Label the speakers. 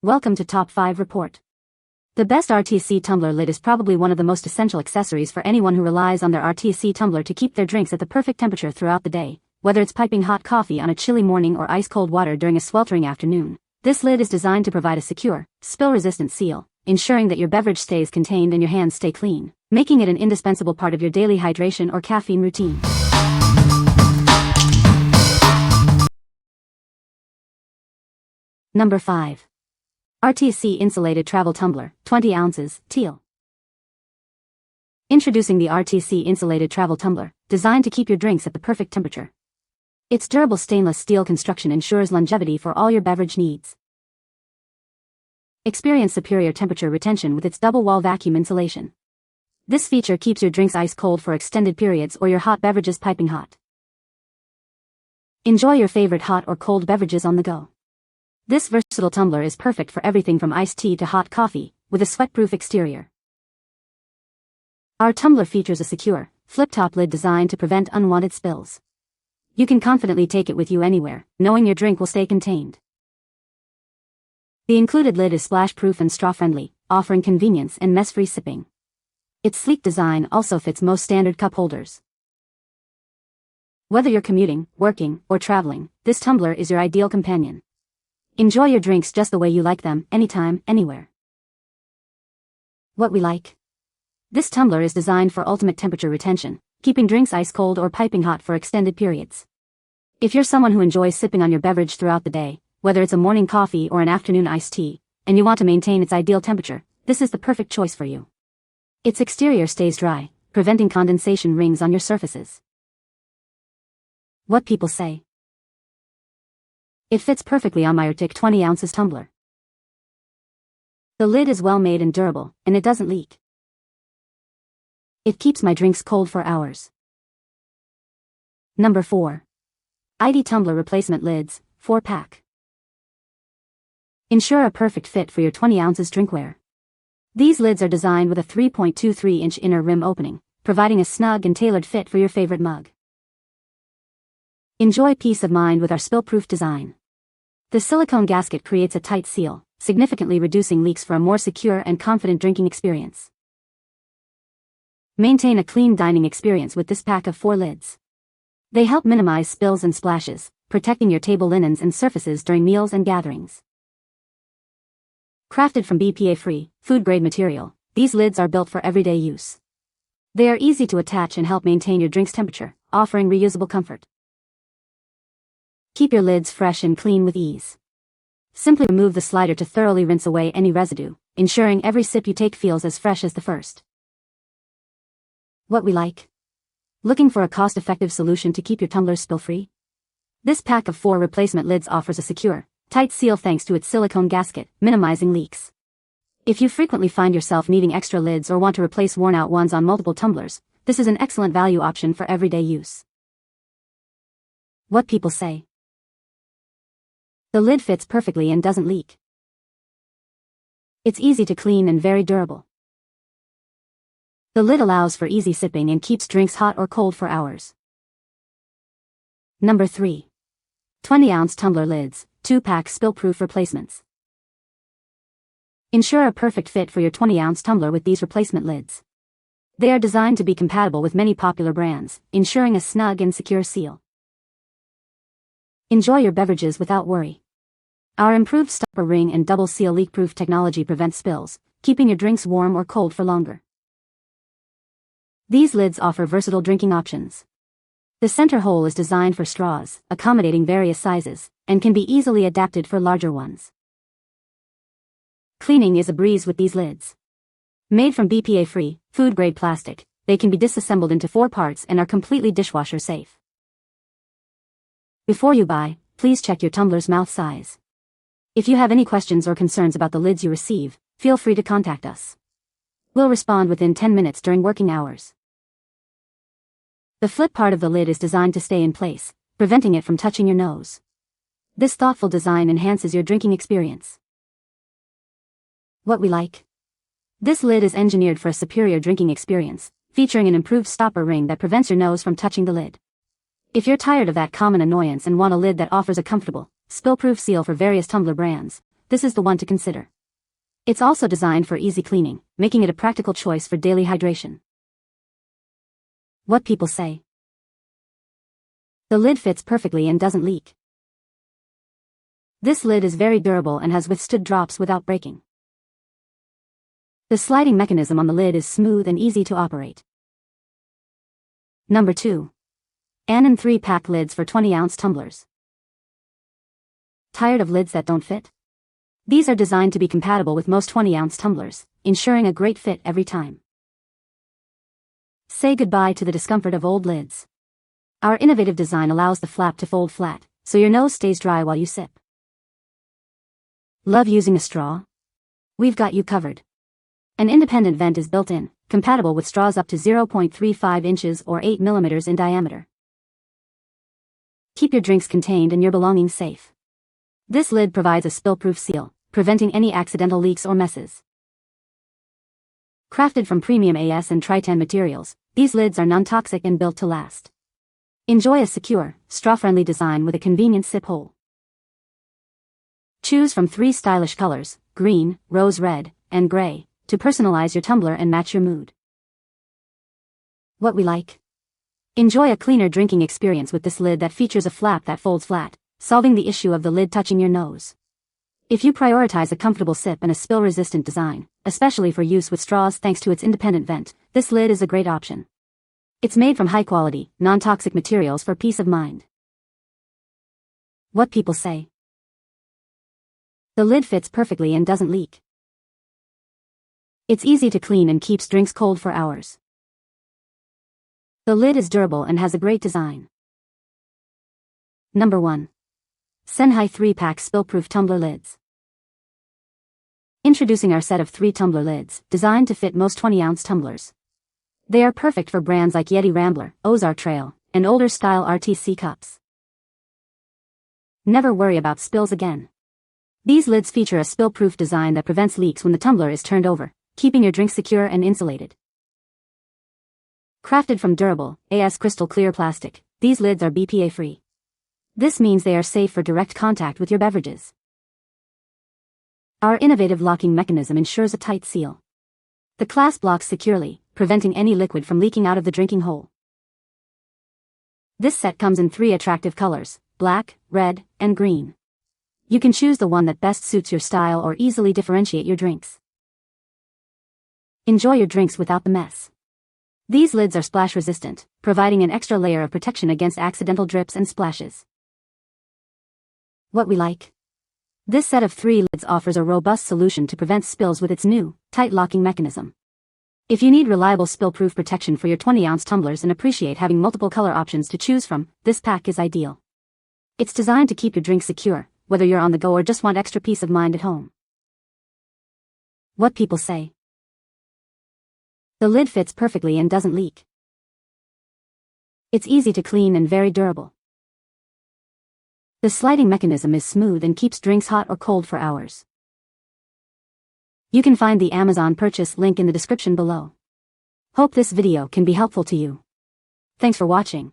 Speaker 1: Welcome to Top 5 Report. The best RTIC tumbler lid is probably one of the most essential accessories for anyone who relies on their RTIC tumbler to keep their drinks at the perfect temperature throughout the day, whether it's piping hot coffee on a chilly morning or ice-cold water during a sweltering afternoon. This lid is designed to provide a secure, spill-resistant seal, ensuring that your beverage stays contained and your hands stay clean, making it an indispensable part of your daily hydration or caffeine routine. Number 5. RTIC Insulated Travel Tumbler, 20 ounces, Teal. Introducing the RTIC Insulated Travel Tumbler, designed to keep your drinks at the perfect temperature. Its durable stainless steel construction ensures longevity for all your beverage needs. Experience superior temperature retention with its double-wall vacuum insulation. This feature keeps your drinks ice cold for extended periods or your hot beverages piping hot. Enjoy your favorite hot or cold beverages on the go. This versatile tumbler is perfect for everything from iced tea to hot coffee, with a sweat-proof exterior. Our tumbler features a secure, flip-top lid designed to prevent unwanted spills. You can confidently take it with you anywhere, knowing your drink will stay contained. The included lid is splash-proof and straw-friendly, offering convenience and mess-free sipping. Its sleek design also fits most standard cup holders. Whether you're commuting, working, or traveling, this tumbler is your ideal companion. Enjoy your drinks just the way you like them, anytime, anywhere. What we like. This tumbler is designed for ultimate temperature retention, keeping drinks ice cold or piping hot for extended periods. If you're someone who enjoys sipping on your beverage throughout the day, whether it's a morning coffee or an afternoon iced tea, and you want to maintain its ideal temperature, this is the perfect choice for you. Its exterior stays dry, preventing condensation rings on your surfaces. What people say. It fits perfectly on my RTIC 20 ounces tumbler. The lid is well made and durable, and it doesn't leak. It keeps my drinks cold for hours. Number 4. RTIC Tumbler Replacement Lids, 4-pack. Ensure a perfect fit for your 20 ounces drinkware. These lids are designed with a 3.23-inch inner rim opening, providing a snug and tailored fit for your favorite mug. Enjoy peace of mind with our spill-proof design. The silicone gasket creates a tight seal, significantly reducing leaks for a more secure and confident drinking experience. Maintain a clean dining experience with this pack of 4 lids. They help minimize spills and splashes, protecting your table linens and surfaces during meals and gatherings. Crafted from BPA-free, food-grade material, these lids are built for everyday use. They are easy to attach and help maintain your drink's temperature, offering reusable comfort. Keep your lids fresh and clean with ease. Simply remove the slider to thoroughly rinse away any residue, ensuring every sip you take feels as fresh as the first. What we like. Looking for a cost-effective solution to keep your tumblers spill-free? This pack of 4 replacement lids offers a secure, tight seal thanks to its silicone gasket, minimizing leaks. If you frequently find yourself needing extra lids or want to replace worn-out ones on multiple tumblers, this is an excellent value option for everyday use. What people say. The lid fits perfectly and doesn't leak. It's easy to clean and very durable. The lid allows for easy sipping and keeps drinks hot or cold for hours. Number 3. 20-ounce tumbler lids, 2-pack spill-proof replacements. Ensure a perfect fit for your 20-ounce tumbler with these replacement lids. They are designed to be compatible with many popular brands, ensuring a snug and secure seal. Enjoy your beverages without worry. Our improved stopper ring and double seal leak-proof technology prevents spills, keeping your drinks warm or cold for longer. These lids offer versatile drinking options. The center hole is designed for straws, accommodating various sizes, and can be easily adapted for larger ones. Cleaning is a breeze with these lids. Made from BPA-free, food-grade plastic, they can be disassembled into 4 parts and are completely dishwasher safe. Before you buy, please check your tumbler's mouth size. If you have any questions or concerns about the lids you receive, feel free to contact us. We'll respond within 10 minutes during working hours. The flip part of the lid is designed to stay in place, preventing it from touching your nose. This thoughtful design enhances your drinking experience. What we like. This lid is engineered for a superior drinking experience, featuring an improved stopper ring that prevents your nose from touching the lid. If you're tired of that common annoyance and want a lid that offers a comfortable, spill-proof seal for various tumbler brands, this is the one to consider. It's also designed for easy cleaning, making it a practical choice for daily hydration. What people say. The lid fits perfectly and doesn't leak. This lid is very durable and has withstood drops without breaking. The sliding mechanism on the lid is smooth and easy to operate. Number 2. ANIN 3-pack lids for 20-ounce tumblers. Tired of lids that don't fit? These are designed to be compatible with most 20-ounce tumblers, ensuring a great fit every time. Say goodbye to the discomfort of old lids. Our innovative design allows the flap to fold flat, so your nose stays dry while you sip. Love using a straw? We've got you covered. An independent vent is built in, compatible with straws up to 0.35 inches or 8 millimeters in diameter. Keep your drinks contained and your belongings safe. This lid provides a spill-proof seal, preventing any accidental leaks or messes. Crafted from premium AS and Tritan materials, these lids are non-toxic and built to last. Enjoy a secure, straw-friendly design with a convenient sip hole. Choose from 3 stylish colors, green, rose red, and gray, to personalize your tumbler and match your mood. What we like. Enjoy a cleaner drinking experience with this lid that features a flap that folds flat, solving the issue of the lid touching your nose. If you prioritize a comfortable sip and a spill-resistant design, especially for use with straws thanks to its independent vent, this lid is a great option. It's made from high-quality, non-toxic materials for peace of mind. What people say. The lid fits perfectly and doesn't leak. It's easy to clean and keeps drinks cold for hours. The lid is durable and has a great design. Number 1. SENHAI 3-pack spill-proof tumbler lids. Introducing our set of 3 tumbler lids, designed to fit most 20-ounce tumblers. They are perfect for brands like Yeti Rambler, Ozark Trail, and older-style RTIC cups. Never worry about spills again. These lids feature a spill-proof design that prevents leaks when the tumbler is turned over, keeping your drink secure and insulated. Crafted from durable, AS crystal clear plastic, these lids are BPA-free. This means they are safe for direct contact with your beverages. Our innovative locking mechanism ensures a tight seal. The clasp locks securely, preventing any liquid from leaking out of the drinking hole. This set comes in 3 attractive colors, black, red, and green. You can choose the one that best suits your style or easily differentiate your drinks. Enjoy your drinks without the mess. These lids are splash resistant, providing an extra layer of protection against accidental drips and splashes. What we like. This set of 3 lids offers a robust solution to prevent spills with its new, tight locking mechanism. If you need reliable spill-proof protection for your 20-ounce tumblers and appreciate having multiple color options to choose from, this pack is ideal. It's designed to keep your drink secure, whether you're on the go or just want extra peace of mind at home. What people say. The lid fits perfectly and doesn't leak. It's easy to clean and very durable. The sliding mechanism is smooth and keeps drinks hot or cold for hours. You can find the Amazon purchase link in the description below. Hope this video can be helpful to you. Thanks for watching.